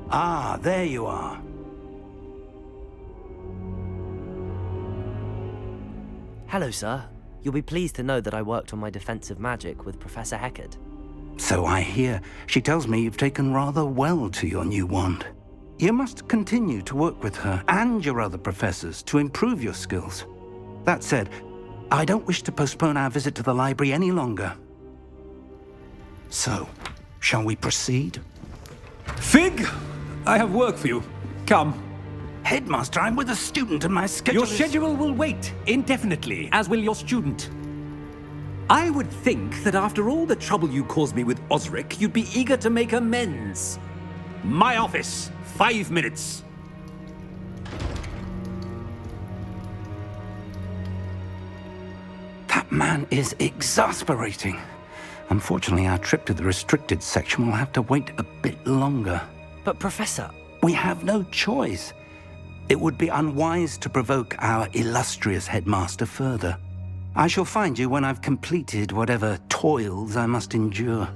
Ah, there you are. Hello, sir. You'll be pleased to know that I worked on my defensive magic with Professor Heckard. So I hear. She tells me you've taken rather well to your new wand. You must continue to work with her and your other professors to improve your skills. That said, I don't wish to postpone our visit to the library any longer. So, shall we proceed? Fig! I have work for you. Come. Headmaster, I'm with a student and my schedule Your schedule will wait indefinitely, as will your student. I would think that after all the trouble you caused me with Osric, you'd be eager to make amends. My office, 5 minutes. That man is exasperating. Unfortunately, our trip to the restricted section will have to wait a bit longer. But, Professor... We have no choice. It would be unwise to provoke our illustrious headmaster further. I shall find you when I've completed whatever toils I must endure.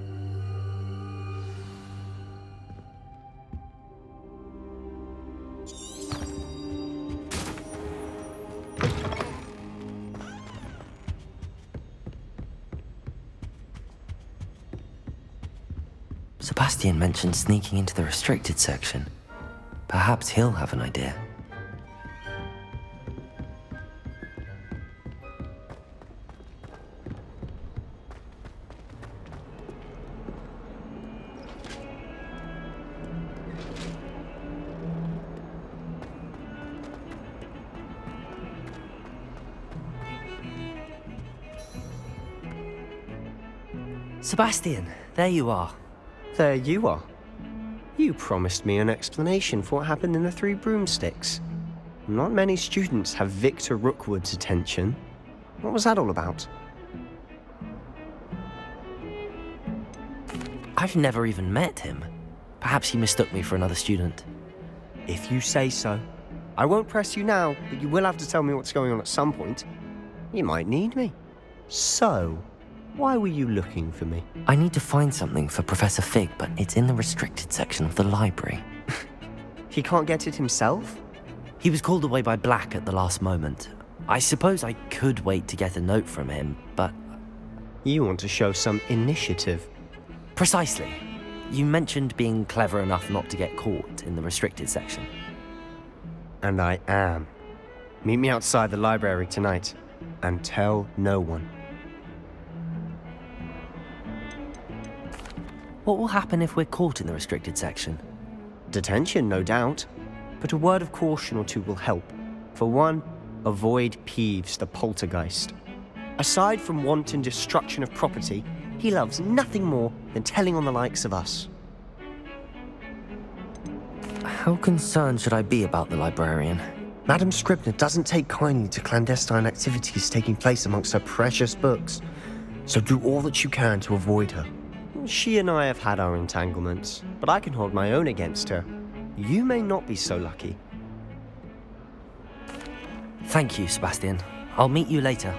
Sebastian mentioned sneaking into the restricted section. Perhaps he'll have an idea. Sebastian, there you are. There you are. You promised me an explanation for what happened in the Three Broomsticks. Not many students have Victor Rookwood's attention. What was that all about? I've never even met him. Perhaps he mistook me for another student. If you say so. I won't press you now, but you will have to tell me what's going on at some point. You might need me. So, why were you looking for me? I need to find something for Professor Fig, but it's in the restricted section of the library. He can't get it himself? He was called away by Black at the last moment. I suppose I could wait to get a note from him, but... You want to show some initiative. Precisely. You mentioned being clever enough not to get caught in the restricted section. And I am. Meet me outside the library tonight, and tell no one. What will happen if we're caught in the restricted section? Detention, no doubt. But a word of caution or two will help. For one, avoid Peeves the poltergeist. Aside from wanton destruction of property, he loves nothing more than telling on the likes of us. How concerned should I be about the librarian? Madam Scribner doesn't take kindly to clandestine activities taking place amongst her precious books, so do all that you can to avoid her. She and I have had our entanglements, but I can hold my own against her. You may not be so lucky. Thank you, Sebastian. I'll meet you later.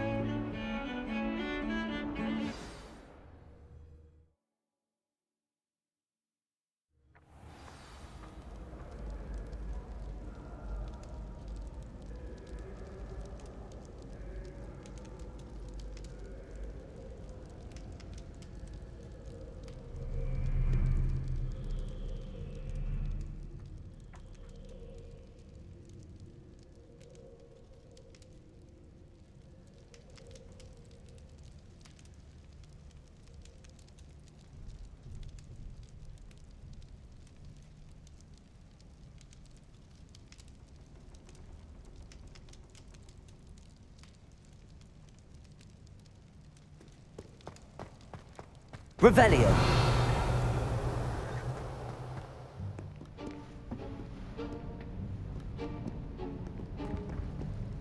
Revelio.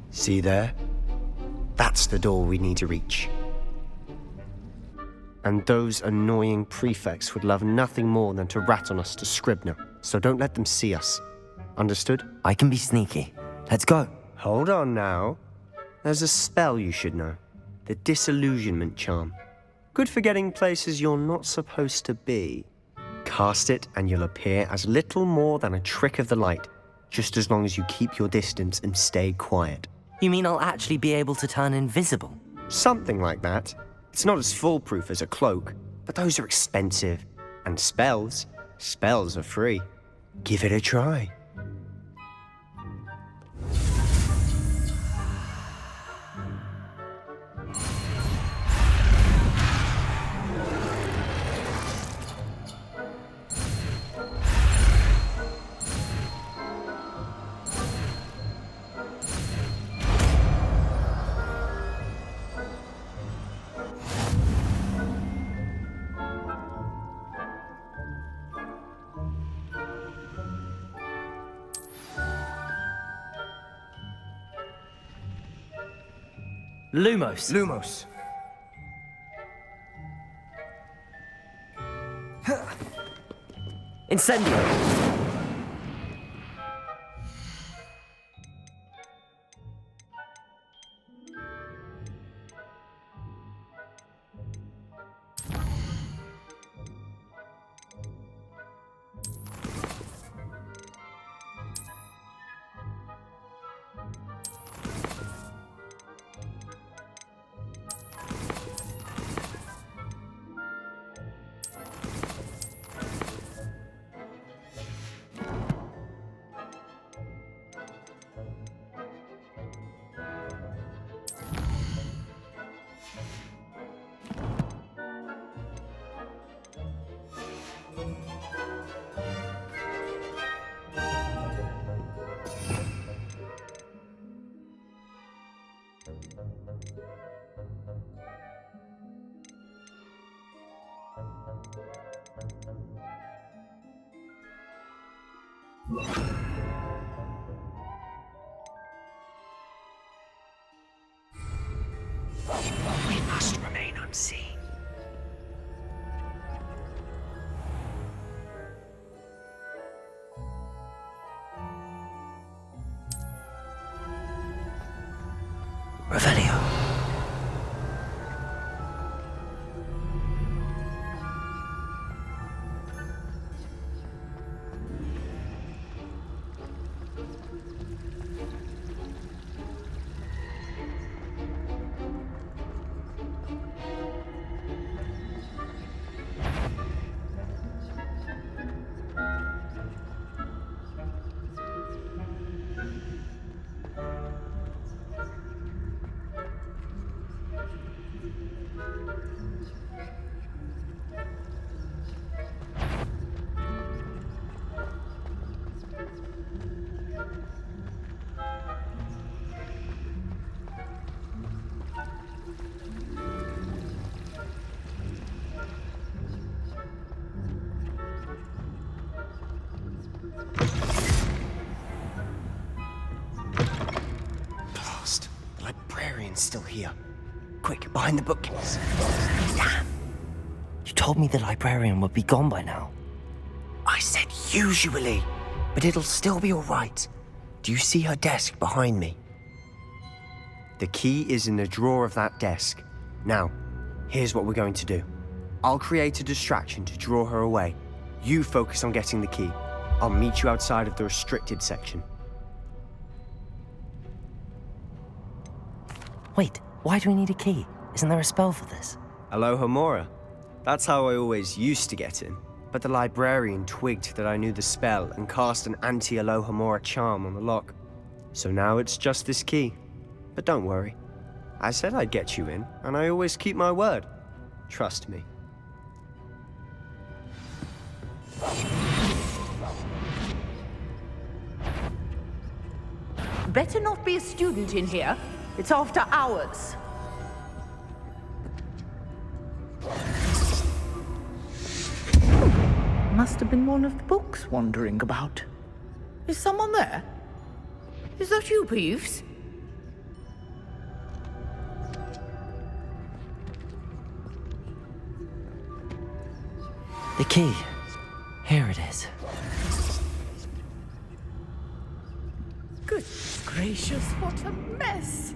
See there? That's the door we need to reach. And those annoying prefects would love nothing more than to rat on us to Scribner, so don't let them see us. Understood? I can be sneaky. Let's go. Hold on now. There's a spell you should know. The Disillusionment Charm. Good for getting places you're not supposed to be. Cast it and you'll appear as little more than a trick of the light, just as long as you keep your distance and stay quiet. You mean I'll actually be able to turn invisible? Something like that. It's not as foolproof as a cloak, but those are expensive. And spells are free. Give it a try. Lumos. Lumos. Incendio. We must remain unseen. Revelio. Blast. The librarian's still here. Quick, behind the bookcase. Damn. You told me the librarian would be gone by now. I said usually, but it'll still be all right. Do you see her desk behind me? The key is in the drawer of that desk. Now, here's what we're going to do. I'll create a distraction to draw her away. You focus on getting the key. I'll meet you outside of the restricted section. Wait, why do we need a key? Isn't there a spell for this? Alohomora. That's how I always used to get in. But the librarian twigged that I knew the spell and cast an anti-Alohomora charm on the lock. So now it's just this key. But don't worry. I said I'd get you in, and I always keep my word. Trust me. Better not be a student in here. It's after hours. Must have been one of the books wandering about. Is someone there? Is that you, Peeves? The key. Here it is. Good gracious, what a mess!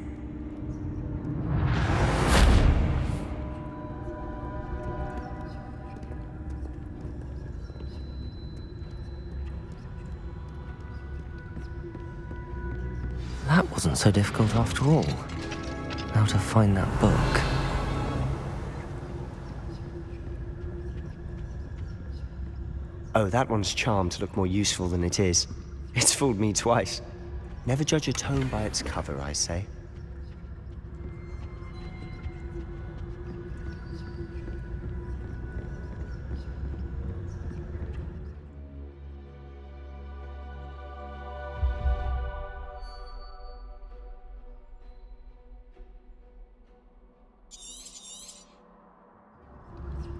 That wasn't so difficult after all. How to find that book. Oh, that one's charmed to look more useful than it is. It's fooled me twice. Never judge a tome by its cover, I say.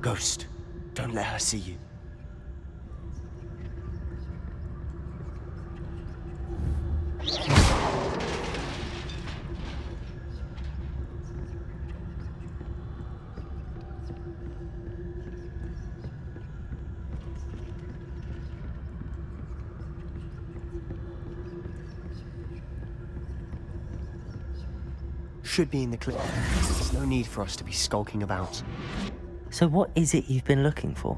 Ghost, don't let her see you. Should be in the clip. There's no need for us to be skulking about. So what is it you've been looking for?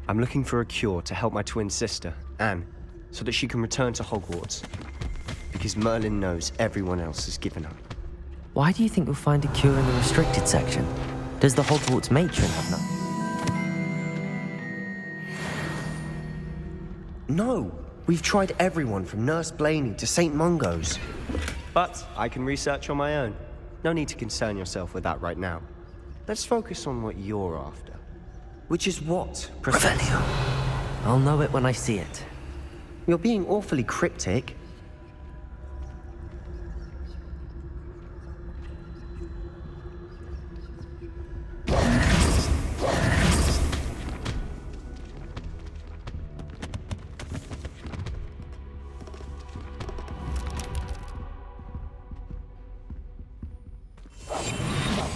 I'm looking for a cure to help my twin sister, Anne, so that she can return to Hogwarts. Because Merlin knows everyone else has given up. Why do you think you'll find a cure in the restricted section? Does the Hogwarts matron have none? No! We've tried everyone from Nurse Blaney to St. Mungo's. But I can research on my own. No need to concern yourself with that right now. Let's focus on what you're after. Which is what, Revelio. I'll know it when I see it. You're being awfully cryptic.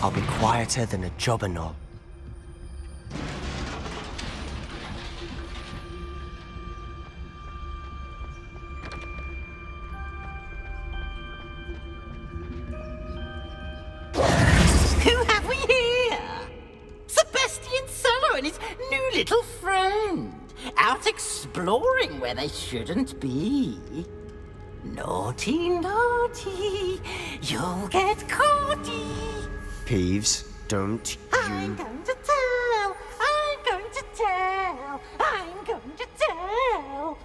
I'll be quieter than a jobberknoll. Who have we here? Sebastian Solo and his new little friend, out exploring where they shouldn't be. Naughty, naughty, you'll get caughty. Peeves, don't I'm you... going to tell, I'm going to tell, I'm going to tell.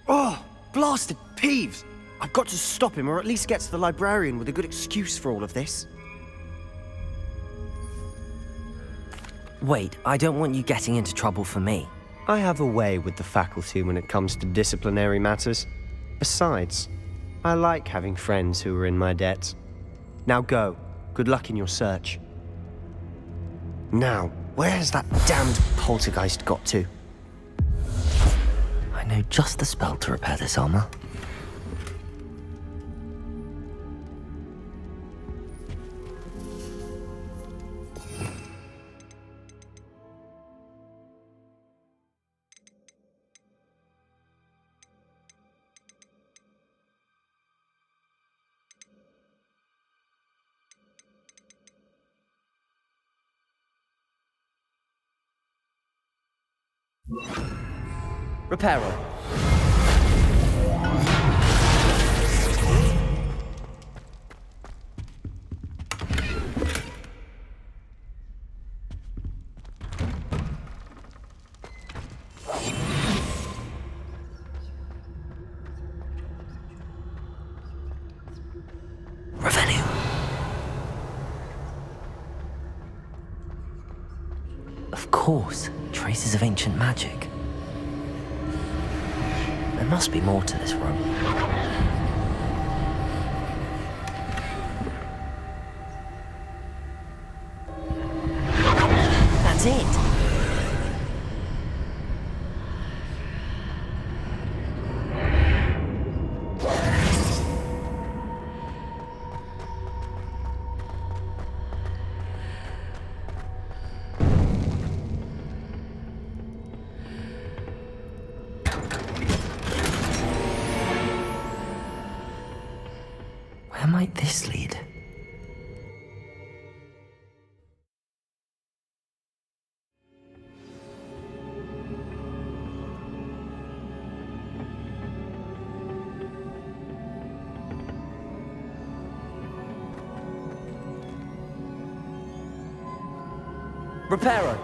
Oh, blasted Peeves! I've got to stop him, or at least get to the librarian with a good excuse for all of this. Wait, I don't want you getting into trouble for me. I have a way with the faculty when it comes to disciplinary matters. Besides, I like having friends who are in my debt. Now go. Good luck in your search. Now, where has that damned poltergeist got to? I know just the spell to repair this armor. Reparo. Revelio. Of course, traces of ancient magic. There must be more to this room. That's it! Where might this lead? Reparo.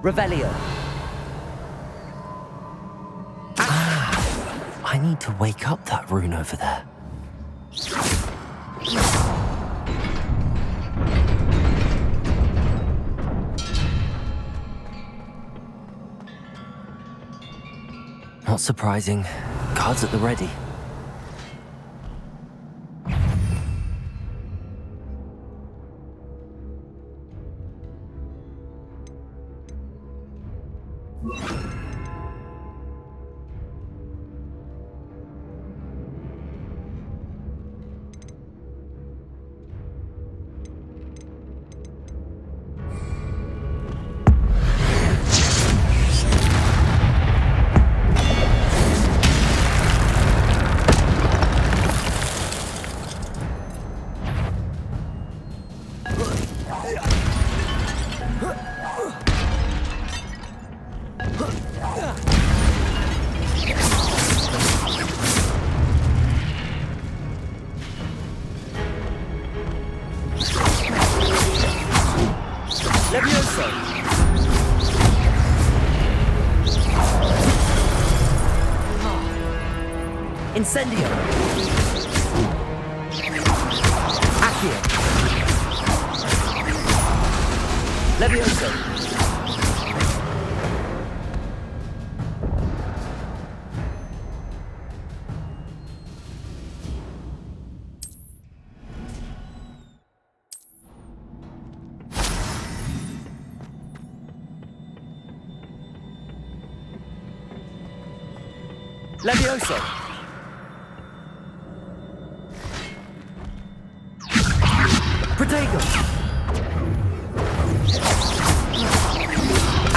Revelio. I need to wake up that rune over there. Not surprising. Guards at the ready. Incendio! Accio! Levioso! Levioso! Protego!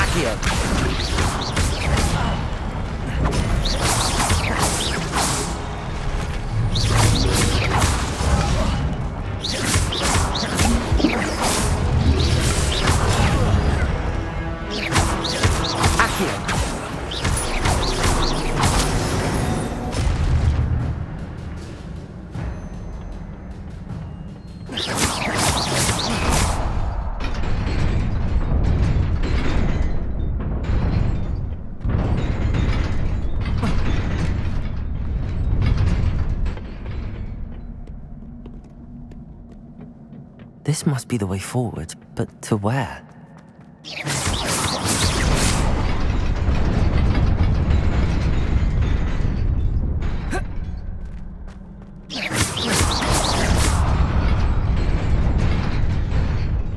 Accio! Accio! This must be the way forward, but to where?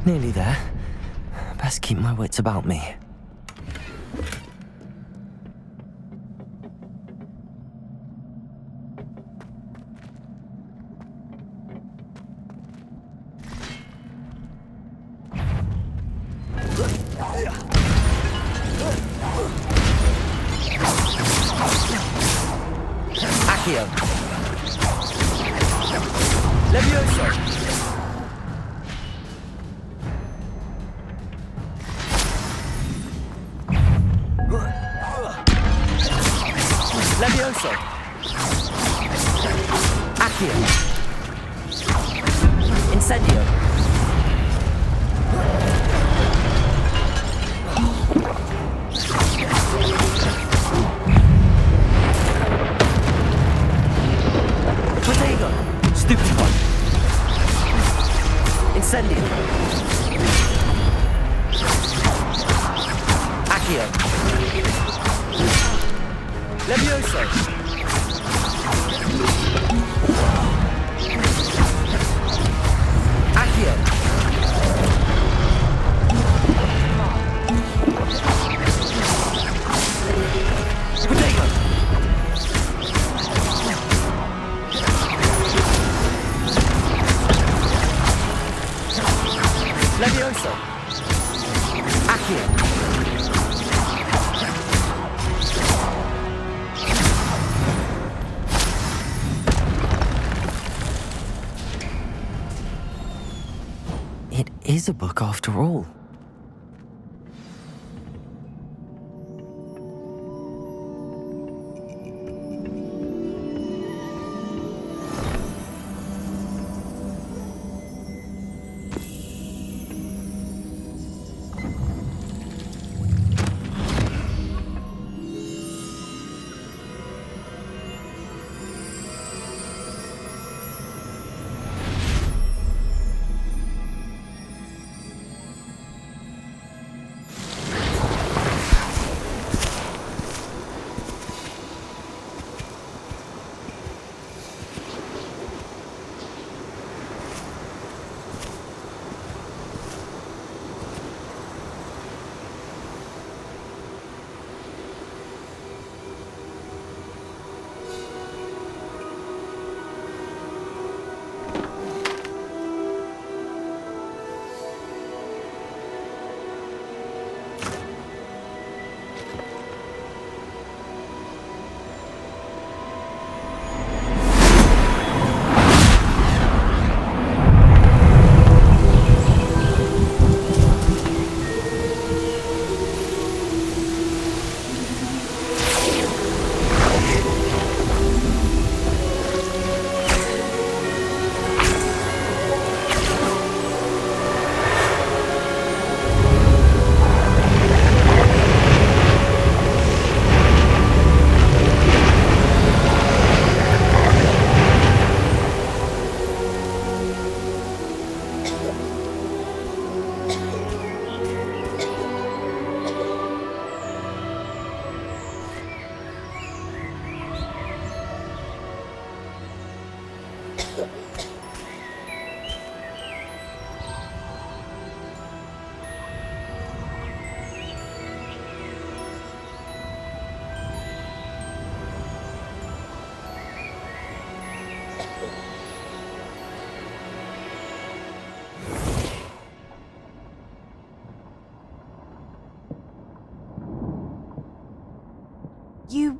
Nearly there. Best keep my wits about me. Accio! Levioso! Levioso! Accio! Incendio! Protego! Stupid one! Incendio! Accio! Levioso! Accio! Protego! Levioso! Accio! It is a book after all.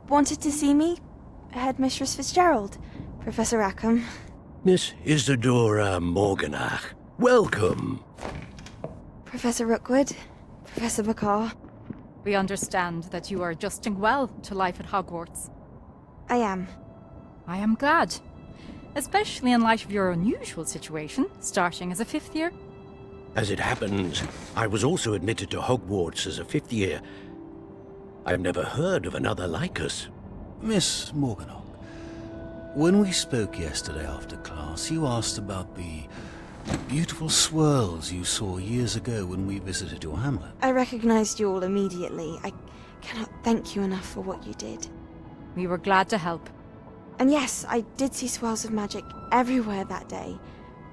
wanted to see me? Headmistress Fitzgerald, Professor Rackham. Miss Isadora Morganach, welcome. Professor Rookwood, Professor Bakar. We understand that you are adjusting well to life at Hogwarts. I am. I am glad. Especially in light of your unusual situation, starting as a 5th year. As it happens, I was also admitted to Hogwarts as a 5th year. I've never heard of another like us. Miss Morganach, when we spoke yesterday after class, you asked about the beautiful swirls you saw years ago when we visited your hamlet. I recognized you all immediately. I cannot thank you enough for what you did. We were glad to help. And yes, I did see swirls of magic everywhere that day.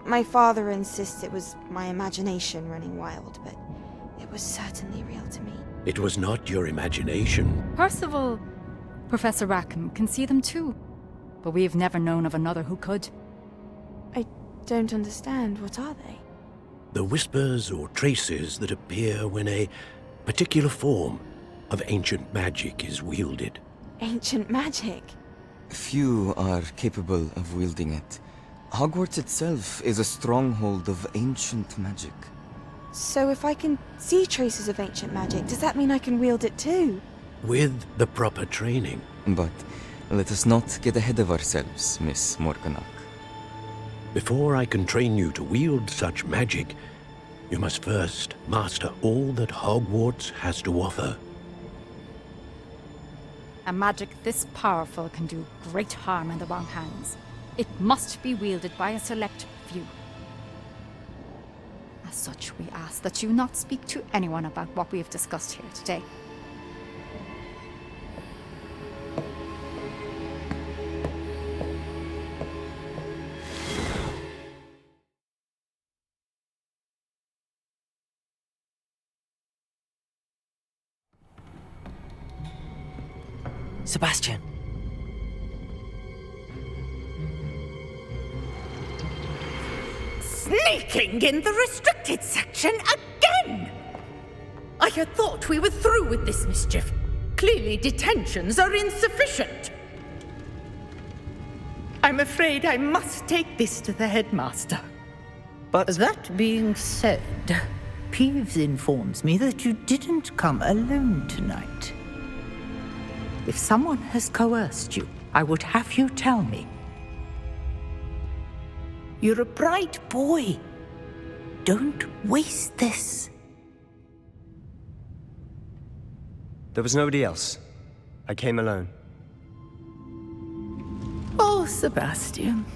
My father insists it was my imagination running wild, but it was certainly real to me. It was not your imagination. Percival, Professor Rackham can see them too. But we have never known of another who could. I don't understand. What are they? The whispers or traces that appear when a particular form of ancient magic is wielded. Ancient magic? Few are capable of wielding it. Hogwarts itself is a stronghold of ancient magic. So if I can see traces of ancient magic, does that mean I can wield it too? With the proper training. But let us not get ahead of ourselves, Miss Morganach. Before I can train you to wield such magic, you must first master all that Hogwarts has to offer. A magic this powerful can do great harm in the wrong hands. It must be wielded by a select few. As such, we ask that you not speak to anyone about what we have discussed here today. Sebastian. Sneaking in the restricted section again! I had thought we were through with this mischief. Clearly detentions are insufficient. I'm afraid I must take this to the headmaster. But That being said, Peeves informs me that you didn't come alone tonight. If someone has coerced you, I would have you tell me. You're a bright boy. Don't waste this. there was nobody else. I came alone. Oh, Sebastian.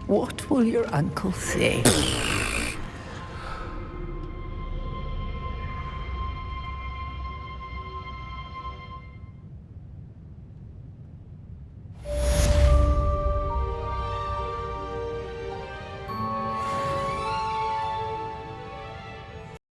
What will your uncle say?